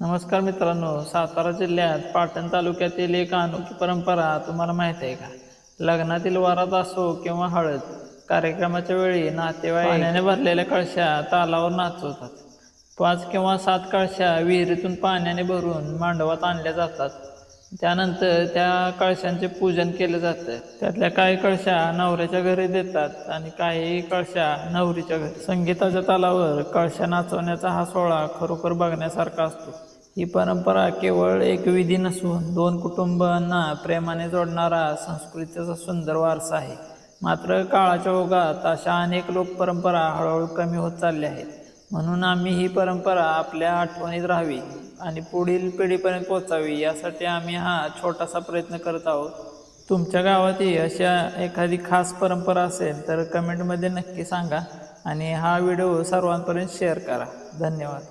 नमस्कार मित्रांनो, सातारा जिल्ह्यात पाटण तालुक्यातील एक अनोखी परंपरा तुम्हाला माहीत आहे का? लग्नातील वरात असो किंवा हळद कार्यक्रमाच्या वेळी नातेवाईक पाण्याने भरलेल्या कळशा तालावर नाचवतात. 5 किंवा 7 कळशा विहिरीतून पाण्याने भरून मांडवात आणल्या जातात. त्यानंतर त्या कळशांचे पूजन केलं जातं. त्यातल्या काही कळशा नवऱ्याच्या घरी देतात आणि काही कळशा नवरीच्या घरी. संगीताच्या तालावर कळशा नाचवण्याचा हा सोहळा खरोखर बघण्यासारखा असतो. ही परंपरा केवळ एक विधी नसून 2 कुटुंबांना प्रेमाने जोडणारा संस्कृतीचा सुंदर वारसा आहे. मात्र काळाच्या ओघात अशा अनेक लोकपरंपरा हळूहळू कमी होत चालल्या आहेत. म्हणून आम्ही ही परंपरा आपल्या आठवणीत राहावी आणि पुढील पिढीपर्यंत पोहोचावी यासाठी आम्ही हा छोटासा प्रयत्न करत आहोत. तुमच्या गावातही अशा एखादी खास परंपरा असेल तर कमेंटमध्ये नक्की सांगा आणि हा व्हिडिओ सर्वांपर्यंत शेअर करा. धन्यवाद.